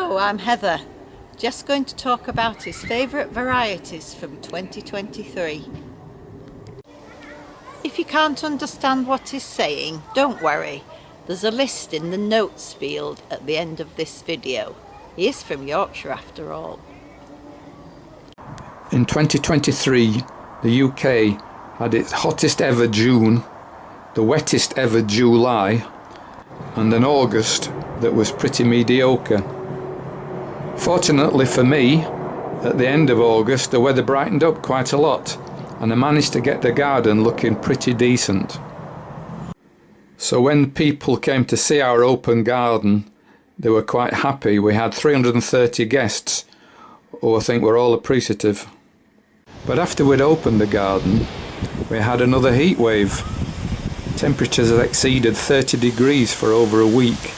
Hello, I'm Heather. Just going to talk about his favourite varieties from 2023. If you can't understand what he's saying, don't worry. There's a list in the notes field at the end of this video. He is from Yorkshire after all. In 2023, the UK had its hottest ever June, the wettest ever July, and an August that was pretty mediocre. Fortunately for me, at the end of August the weather brightened up quite a lot and I managed to get the garden looking pretty decent. So when people came to see our open garden, they were quite happy. We had 330 guests who I think were all appreciative. But after we'd opened the garden, we had another heat wave. Temperatures had exceeded 30 degrees for over a week,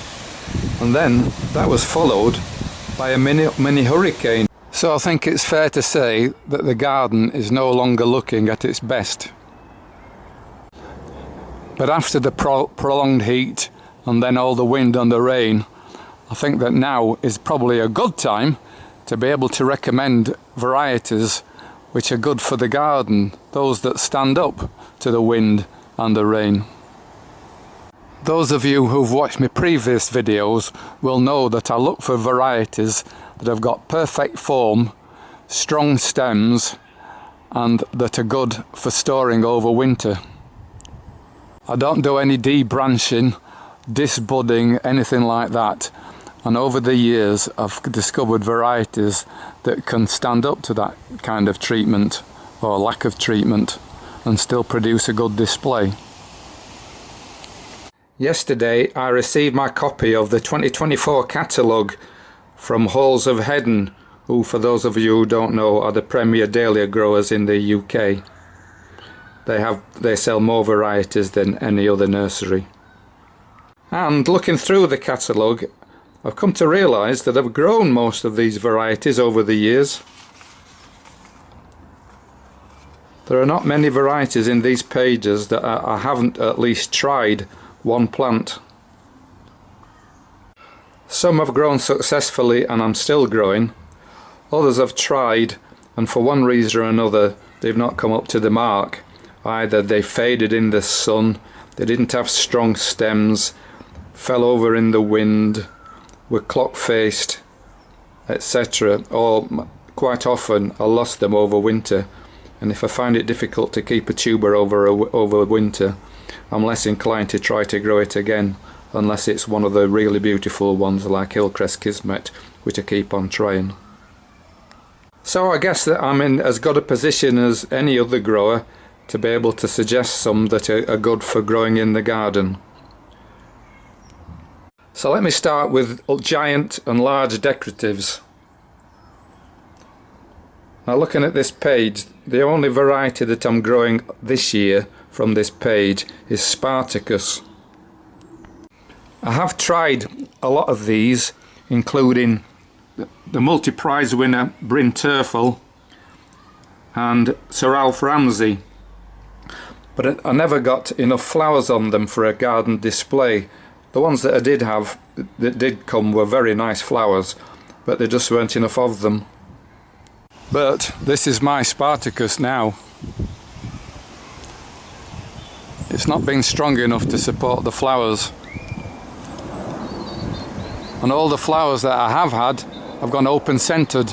and then that was followed by a mini hurricane. So I think it's fair to say that the garden is no longer looking at its best. But after the prolonged heat and then all the wind and the rain, I think that now is probably a good time to be able to recommend varieties which are good for the garden, those that stand up to the wind and the rain. Those of you who've watched my previous videos will know that I look for varieties that have got perfect form, strong stems, and that are good for storing over winter. I don't do any debranching, disbudding, anything like that, and over the years I've discovered varieties that can stand up to that kind of treatment or lack of treatment and still produce a good display. Yesterday I received my copy of the 2024 catalogue from Geoff and Heather, who, for those of you who don't know, are the premier dahlia growers in the UK. They sell more varieties than any other nursery. And looking through the catalogue, I've come to realise that I've grown most of these varieties over the years. There are not many varieties in these pages that I haven't at least tried one plant. Some have grown successfully and I'm still growing. Others I've tried and for one reason or another they've not come up to the mark. Either they faded in the sun, they didn't have strong stems, fell over in the wind, were clock-faced, etc. Or quite often I lost them over winter, and if I find it difficult to keep a tuber over winter, I'm less inclined to try to grow it again, unless it's one of the really beautiful ones like Hillcrest Kismet, which I keep on trying. So I guess that I'm in as good a position as any other grower to be able to suggest some that are good for growing in the garden. So let me start with giant and large decoratives. Now looking at this page, the only variety that I'm growing this year from this page is Spartacus. I have tried a lot of these, including the multi-prize winner Bryn Terfel and Sir Alf Ramsey, but I never got enough flowers on them for a garden display. The ones that I did have that did come were very nice flowers, but there just weren't enough of them. But this is my Spartacus now. It's not been strong enough to support the flowers, and all the flowers that I have had have gone open-centred.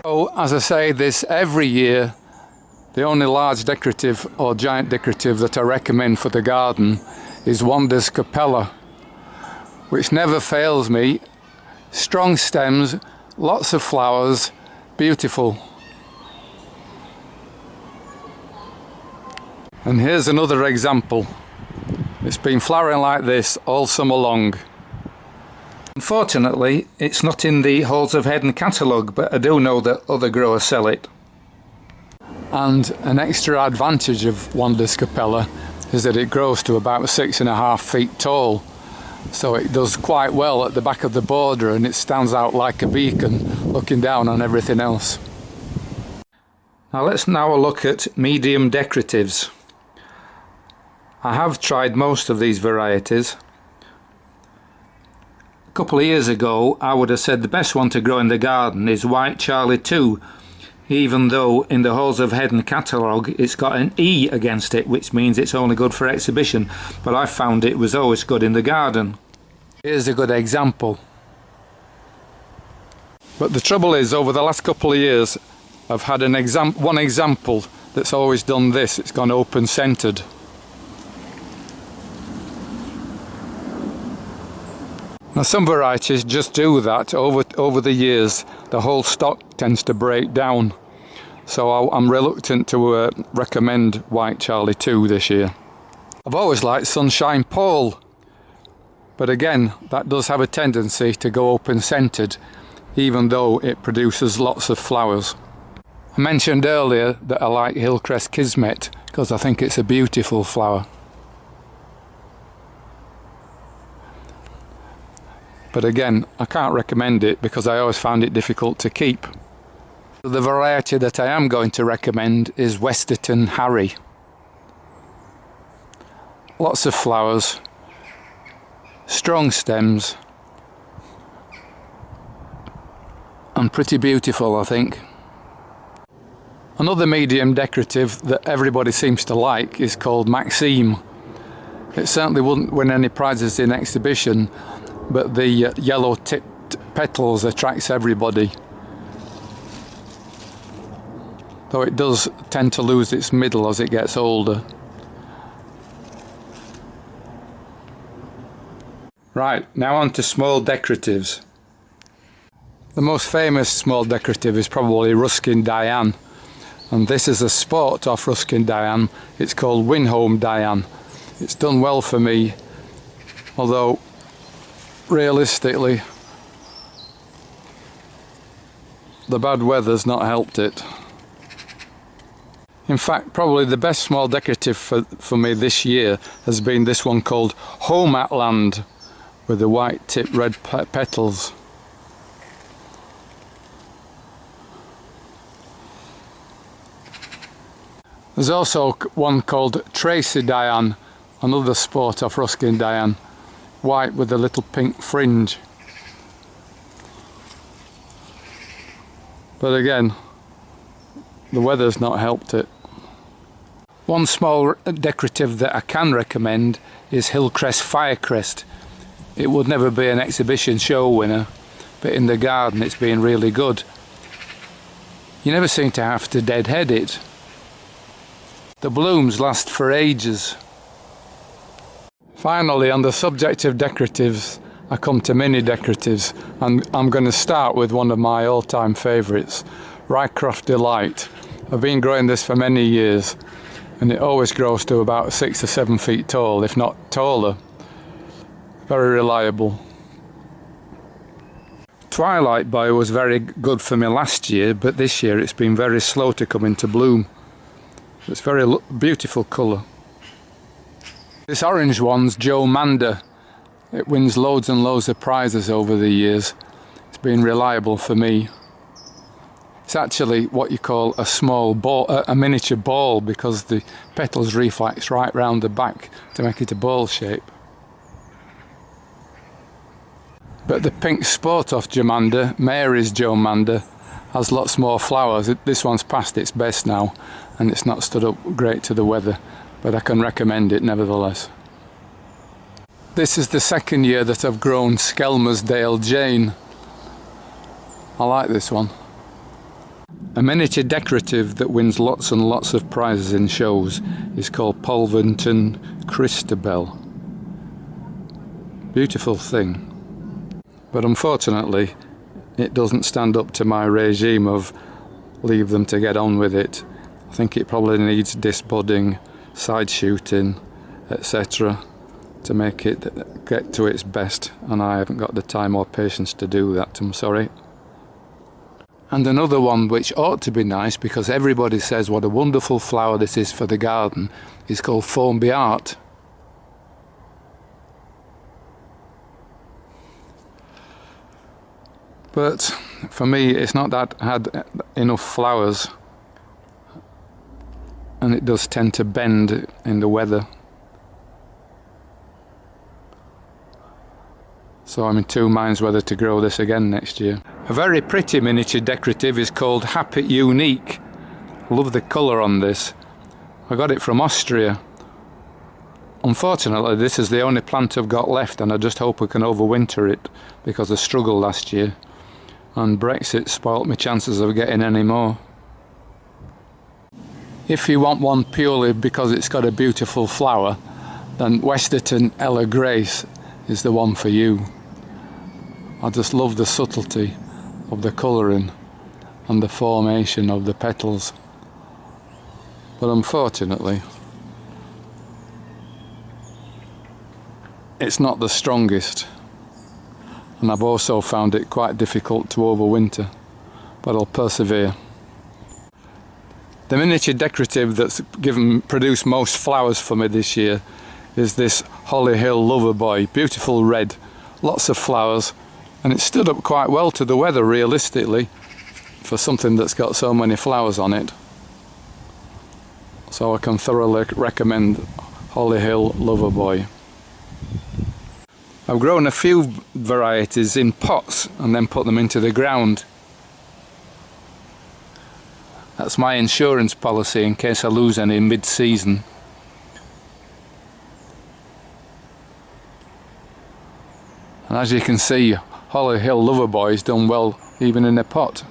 So as I say this every year, the only large decorative or giant decorative that I recommend for the garden is Wanda's Capella, which never fails me. Strong stems, lots of flowers, beautiful. And here's another example. It's been flowering like this all summer long. Unfortunately, it's not in the Geoff and Heather catalogue, but I do know that other growers sell it. And an extra advantage of Wanda's Capella is that it grows to about 6.5 feet tall. So it does quite well at the back of the border and it stands out like a beacon looking down on everything else. Now let's look at medium decoratives. I have tried most of these varieties. couple of years ago I would have said the best one to grow in the garden is White Charlie 2, even though in the Halls of Heaven catalogue it's got an E against it, which means it's only good for exhibition, but I found it was always good in the garden. Here's a good example. But the trouble is, over the last couple of years I've had one example that's always done this. It's gone open centred. Now some varieties just do that. Over the years the whole stock tends to break down, so I'm reluctant to recommend White Charlie 2 this year. I've always liked Sunshine Paul, but again that does have a tendency to go open centred, even though it produces lots of flowers. I mentioned earlier that I like Hillcrest Kismet because I think it's a beautiful flower. But again, I can't recommend it because I always found it difficult to keep. The variety that I am going to recommend is Westerton Harry. Lots of flowers, strong stems, and pretty beautiful, I think. Another medium decorative that everybody seems to like is called Maxime. It certainly wouldn't win any prizes in exhibition, but the yellow tipped petals attracts everybody. Though it does tend to lose its middle as it gets older. Right, now on to small decoratives. The most famous small decorative is probably Ruskin Diane, and this is a sport off Ruskin Diane. It's called Winholm Diane. It's done well for me, although realistically the bad weather's not helped it. In fact, probably the best small decorative for me this year has been this one called Home at Land, with the white tipped red petals. There's also one called Tracy Diane, another sport off Ruskin Diane, white with a little pink fringe. But again, the weather's not helped it. One small decorative that I can recommend is Hillcrest Firecrest. It would never be an exhibition show winner, but in the garden it's been really good. You never seem to have to deadhead it. The blooms last for ages. Finally, on the subject of decoratives, I come to mini decoratives, and I'm going to start with one of my all-time favourites, Rycroft Delight. I've been growing this for many years, and it always grows to about 6 or 7 feet tall, if not taller. Very reliable. Twilight Boy was very good for me last year, but this year it's been very slow to come into bloom. It's very beautiful colour. This orange one's Joe Mander. It wins loads and loads of prizes over the years. It's been reliable for me. It's actually what you call a small ball, a miniature ball, because the petals reflex right round the back to make it a ball shape. But the pink sport off Jomander, Mary's Joe Mander, has lots more flowers. This one's past its best now, and it's not stood up great to the weather, but I can recommend it nevertheless. This is the second year that I've grown Skelmersdale Jane. I like this one. A miniature decorative that wins lots and lots of prizes in shows is called Polverton Christabel. Beautiful thing. But unfortunately, it doesn't stand up to my regime of leave them to get on with it. I think it probably needs disbudding, side shooting, etc. to make it get to its best, and I haven't got the time or patience to do that, I'm sorry. And another one which ought to be nice, because everybody says what a wonderful flower this is for the garden, is called Foam Beart. But for me, it's not that had enough flowers, and it does tend to bend in the weather. so I'm in two minds whether to grow this again next year. A very pretty miniature decorative is called Happy Unique. Love the colour on this. I got it from Austria. Unfortunately, this is the only plant I've got left, and I just hope I can overwinter it because I struggled last year and Brexit spoilt my chances of getting any more. If you want one purely because it's got a beautiful flower, then Westerton Ella Grace is the one for you. I just love the subtlety of the colouring and the formation of the petals. But unfortunately, it's not the strongest, and I've also found it quite difficult to overwinter, but I'll persevere. The miniature decorative that's produced most flowers for me this year is this Holly Hill Loverboy. Beautiful red, lots of flowers, and it stood up quite well to the weather realistically for something that's got so many flowers on it. So I can thoroughly recommend Holly Hill Loverboy. I've grown a few varieties in pots and then put them into the ground. That's my insurance policy in case I lose any mid-season. And as you can see, Holly Hill Loverboy's done well even in a pot.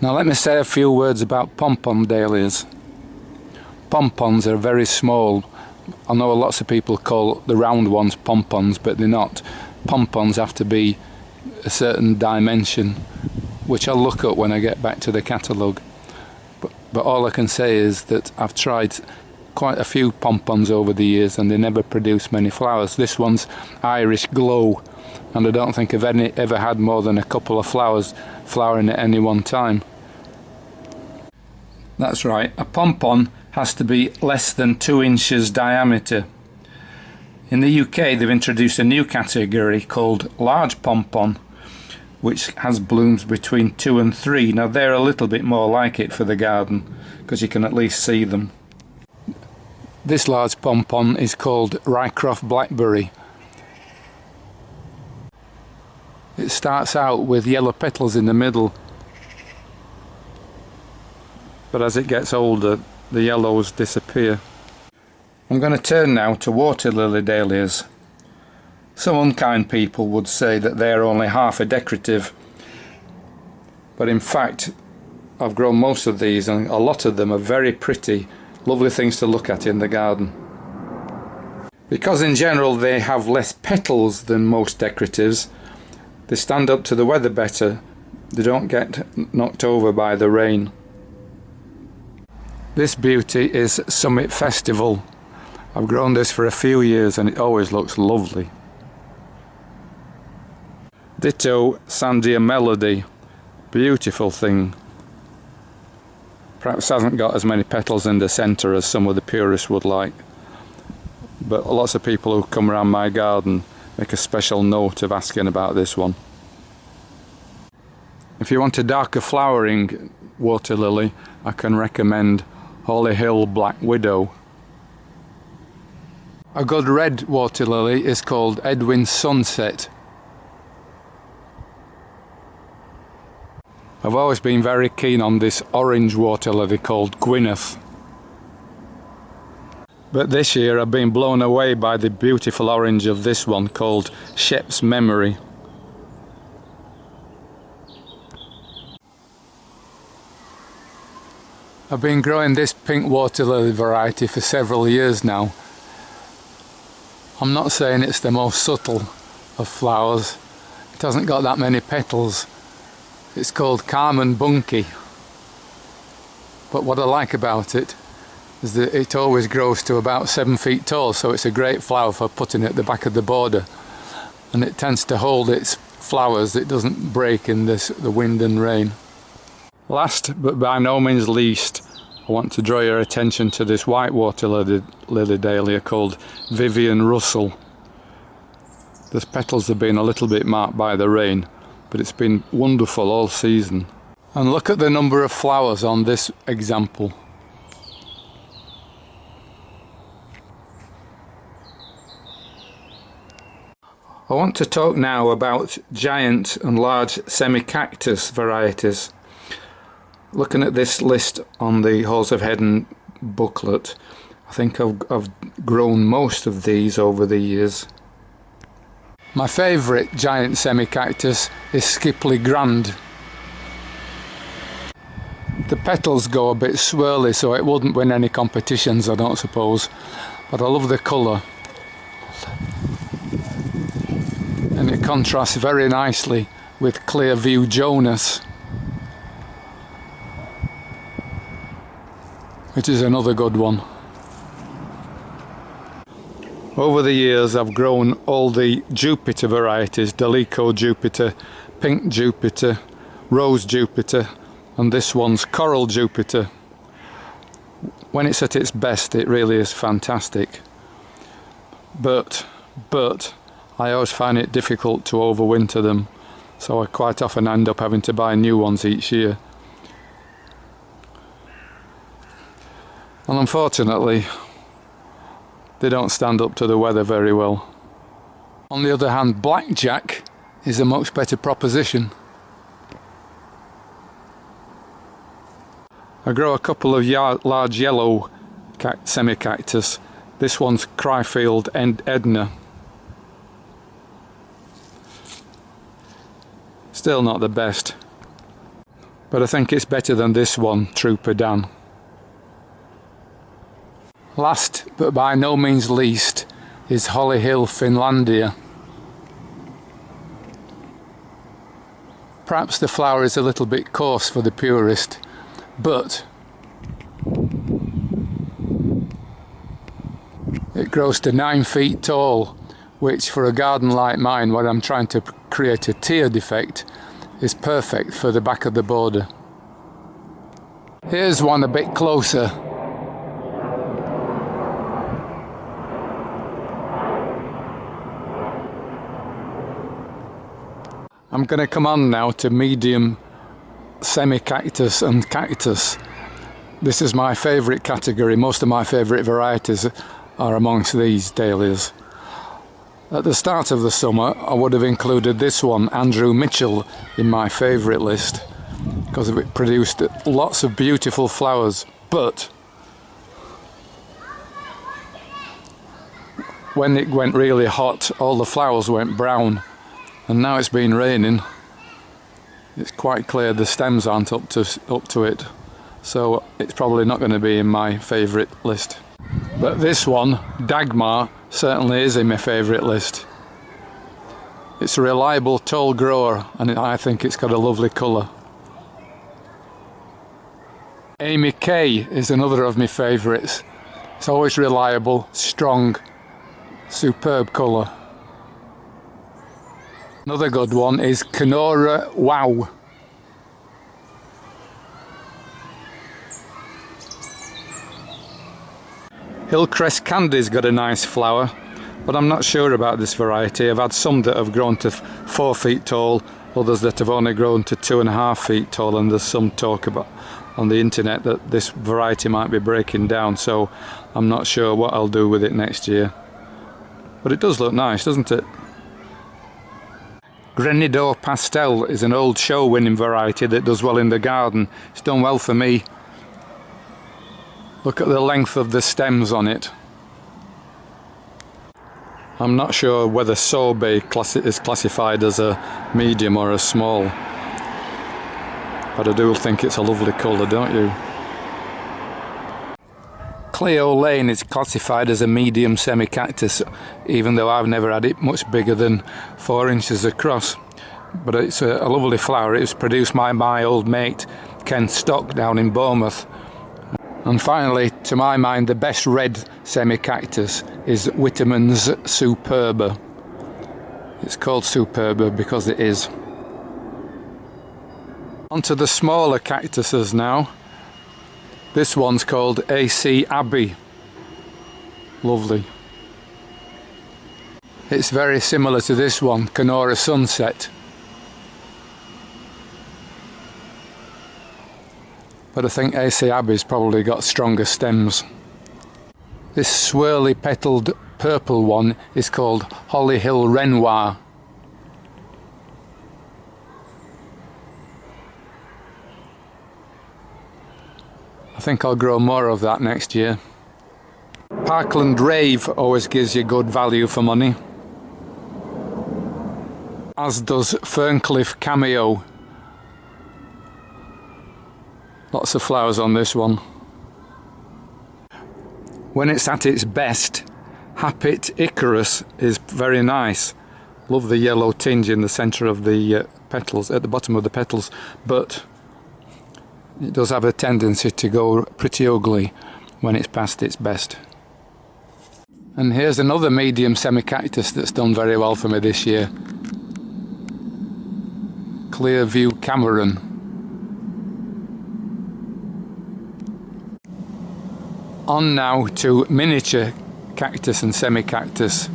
Now let me say a few words about pompon dahlias. Pompons are very small. I know lots of people call the round ones pompons, but they're not. Pompons have to be a certain dimension, which I'll look up when I get back to the catalogue. But all I can say is that I've tried quite a few pompons over the years and they never produce many flowers. This one's Irish Glow, and I don't think I've ever had more than a couple of flowers flowering at any one time. That's right, a pompon has to be less than 2 inches diameter. In the UK they've introduced a new category called large pompon, which has blooms between 2 and 3. Now they're a little bit more like it for the garden because you can at least see them. This large pompon is called Rycroft Blackberry. It starts out with yellow petals in the middle, but as it gets older the yellows disappear. I'm going to turn now to waterlily dahlias. Some unkind people would say that they're only half a decorative, but in fact I've grown most of these and a lot of them are very pretty, lovely things to look at in the garden. Because in general they have less petals than most decoratives, they stand up to the weather better, they don't get knocked over by the rain. This beauty is Summit Festival. I've grown this for a few years and it always looks lovely. Ditto Sandia Melody, beautiful thing. Perhaps hasn't got as many petals in the centre as some of the purists would like, but lots of people who come around my garden make a special note of asking about this one. If you want a darker flowering water lily, I can recommend Holly Hill Black Widow. A good red water lily is called Edwin Sunset. I've always been very keen on this orange water lily called Gwyneth. But this year I've been blown away by the beautiful orange of this one called Shep's Memory. I've been growing this pink water lily variety for several years now. I'm not saying it's the most subtle of flowers. It hasn't got that many petals. It's called Carmen Bunky. But what I like about it is that it always grows to about 7 feet tall, so it's a great flower for putting at the back of the border. And it tends to hold its flowers, it doesn't break in the wind and rain. Last but by no means least, I want to draw your attention to this white water lily dahlia called Vivian Russell. The petals have been a little bit marked by the rain, but it's been wonderful all season. And look at the number of flowers on this example. I want to talk now about giant and large semi-cactus varieties. Looking at this list on the Halls of Heaven booklet, I think I've grown most of these over the years. My favourite giant semi-cactus is Skipley Grand. The petals go a bit swirly, so it wouldn't win any competitions, I don't suppose, but I love the colour. And it contrasts very nicely with Clearview Jonas, which is another good one. Over the years I've grown all the Jupiter varieties, Delico Jupiter, Pink Jupiter, Rose Jupiter, and this one's Coral Jupiter. When it's at its best it really is fantastic, but I always find it difficult to overwinter them, so I quite often end up having to buy new ones each year. And unfortunately they don't stand up to the weather very well. On the other hand, Blackjack is a much better proposition. I grow a couple of large yellow semi-cactus. This one's Cryfield and Edna. Still not the best, but I think it's better than this one, Trooper Dan. Last, but by no means least, is Holly Hill Finlandia. Perhaps the flower is a little bit coarse for the purist, but it grows to 9 feet tall, which for a garden like mine, where I'm trying to create a tier defect, is perfect for the back of the border. Here's one a bit closer. I'm going to come on now to medium semi-cactus and cactus. This is my favourite category. Most of my favourite varieties are amongst these dahlias. At the start of the summer I would have included this one, Andrew Mitchell, in my favourite list because it produced lots of beautiful flowers, but when it went really hot all the flowers went brown, and now it's been raining it's quite clear the stems aren't up to it, so it's probably not going to be in my favourite list. But this one, Dagmar, certainly is in my favourite list. It's a reliable tall grower and I think it's got a lovely colour. Amy Kay is another of my favourites. It's always reliable, strong, superb colour. Another good one is Kenora Wow. Hillcrest Candy's got a nice flower, but I'm not sure about this variety. I've had some that have grown to 4 feet tall, others that have only grown to 2.5 feet tall, and there's some talk about on the internet that this variety might be breaking down, so I'm not sure what I'll do with it next year. But it does look nice, doesn't it? Grenador Pastel is an old show winning variety that does well in the garden. It's done well for me. Look at the length of the stems on it. I'm not sure whether Sorbet is classified as a medium or a small, but I do think it's a lovely colour, don't you? Cleo Lane is classified as a medium semi-cactus, even though I've never had it much bigger than 4 inches across. But it's a lovely flower. It was produced by my old mate Ken Stock down in Bournemouth. And finally, to my mind, the best red semi-cactus is Whitterman's Superba. It's called Superba because it is. Onto the smaller cactuses now. This one's called AC Abbey. Lovely. It's very similar to this one, Kenora Sunset. But I think AC Abbey's probably got stronger stems. This swirly petaled purple one is called Holly Hill Renoir. think I'll grow more of that next year. Parkland Rave always gives you good value for money, as does Ferncliff Cameo. Lots of flowers on this one. When it's at its best, Happit Icarus is very nice. Love the yellow tinge in the centre of the petals, at the bottom of the petals, but it does have a tendency to go pretty ugly when it's past its best. And here's another medium semi-cactus that's done very well for me this year. Clearview Cameron. On now to miniature cactus and semi-cactus.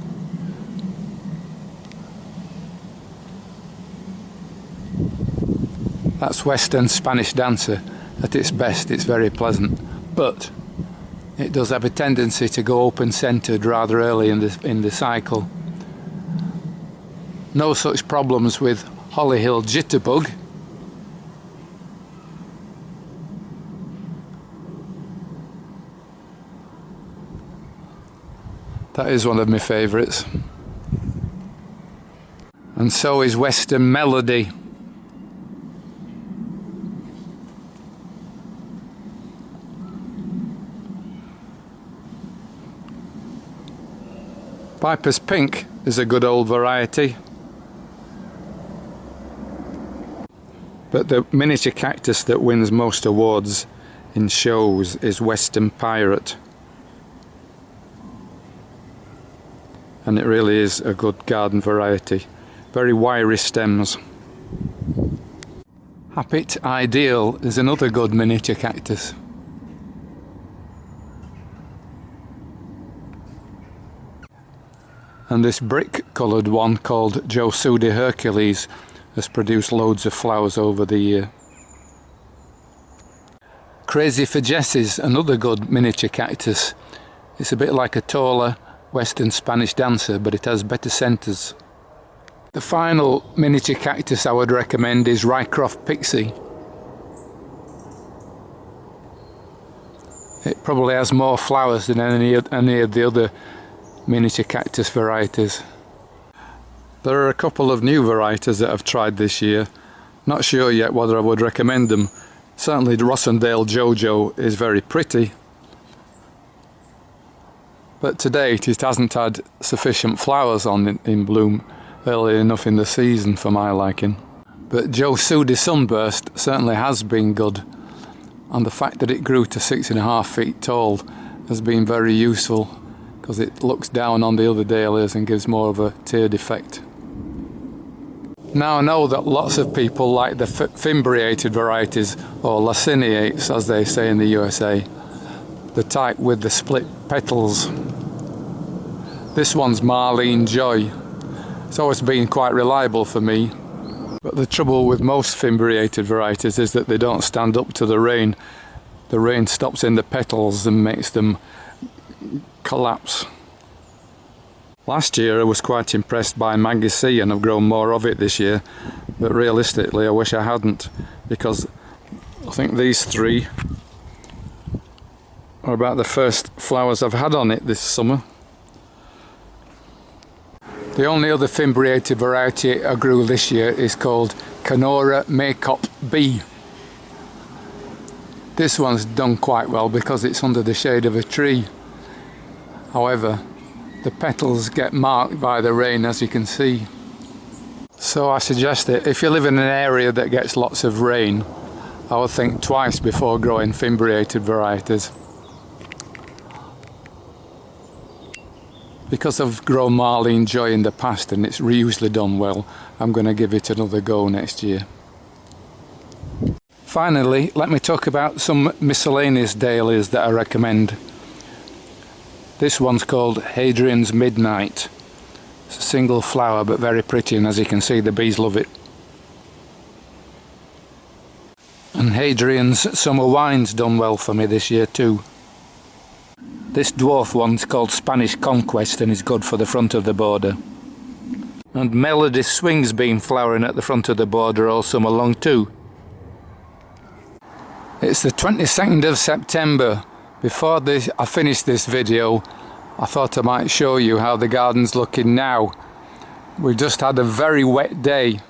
That's Western Spanish Dancer. At its best, it's very pleasant, but it does have a tendency to go open-centred rather early in the cycle. No such problems with Hollyhill Jitterbug. That is one of my favourites. And so is Western Melody. Piper's Pink is a good old variety. But the miniature cactus that wins most awards in shows is Western Pirate. And it really is a good garden variety. Very wiry stems. Happit Ideal is another good miniature cactus. And this brick coloured one called Josudi Hercules has produced loads of flowers over the year. Crazy for Jess's, another good miniature cactus. It's a bit like a taller Western Spanish Dancer, but it has better centres. The final miniature cactus I would recommend is Rycroft Pixie. It probably has more flowers than any of the other miniature cactus varieties. There are a couple of new varieties that I've tried this year. Not sure yet whether I would recommend them. Certainly the Rossendale Jojo is very pretty, but to date it hasn't had sufficient flowers on in bloom early enough in the season for my liking. But Josudi Sunburst certainly has been good, and the fact that it grew to 6.5 feet tall has been very useful, because it looks down on the other dahlias and gives more of a tiered effect. Now I know that lots of people like the fimbriated varieties, or laciniates as they say in the USA, the type with the split petals. This one's Marlene Joy. It's always been quite reliable for me, but the trouble with most fimbriated varieties is that they don't stand up to the rain. The rain stops in the petals and makes them collapse. Last year I was quite impressed by Maggie C, and I've grown more of it this year, but realistically I wish I hadn't, because I think these three are about the first flowers I've had on it this summer. The only other fimbriated variety I grew this year is called Canora Makeup B. This one's done quite well because it's under the shade of a tree. However, the petals get marked by the rain, as you can see. So I suggest that if you live in an area that gets lots of rain, I would think twice before growing fimbriated varieties. Because I've grown Marlene Joy in the past and it's usually done well, I'm going to give it another go next year. Finally, let me talk about some miscellaneous dahlias that I recommend. This one's called Hadrian's Midnight. It's a single flower but very pretty, and as you can see the bees love it. And Hadrian's Summer Wine's done well for me this year too. This dwarf one's called Spanish Conquest and is good for the front of the border. And Melody Swing's been flowering at the front of the border all summer long too. It's the 22nd of September. Before I finish this video, I thought I might show you how the garden's looking now. We've just had a very wet day.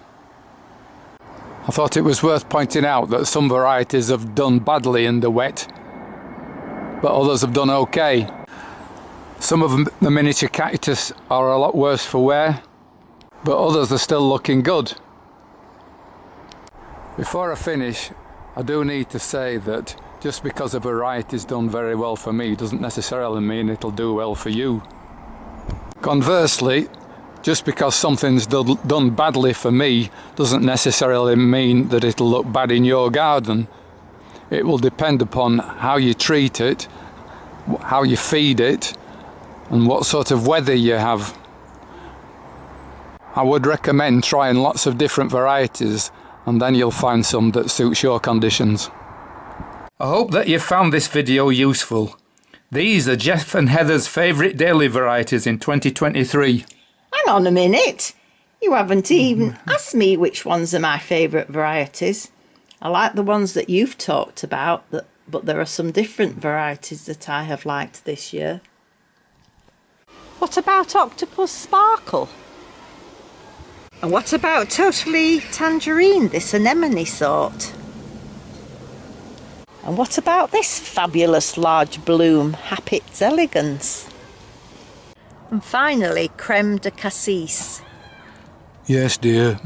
I thought it was worth pointing out that some varieties have done badly in the wet, but others have done okay. Some of the miniature cactus are a lot worse for wear, but others are still looking good. Before I finish, I do need to say that just because a variety's done very well for me doesn't necessarily mean it'll do well for you. Conversely, just because something's done badly for me doesn't necessarily mean that it'll look bad in your garden. It will depend upon how you treat it, how you feed it, and what sort of weather you have. I would recommend trying lots of different varieties, and then you'll find some that suits your conditions. I hope that you found this video useful. These are Geoff and Heather's favourite dahlia varieties in 2023. Hang on a minute. You haven't even asked me which ones are my favourite varieties. I like the ones that you've talked about, but there are some different varieties that I have liked this year. What about Octopus Sparkle? And what about Totally Tangerine, this anemone sort? And what about this fabulous large bloom, Happy's Elegance? And finally, Creme de Cassis. Yes, dear.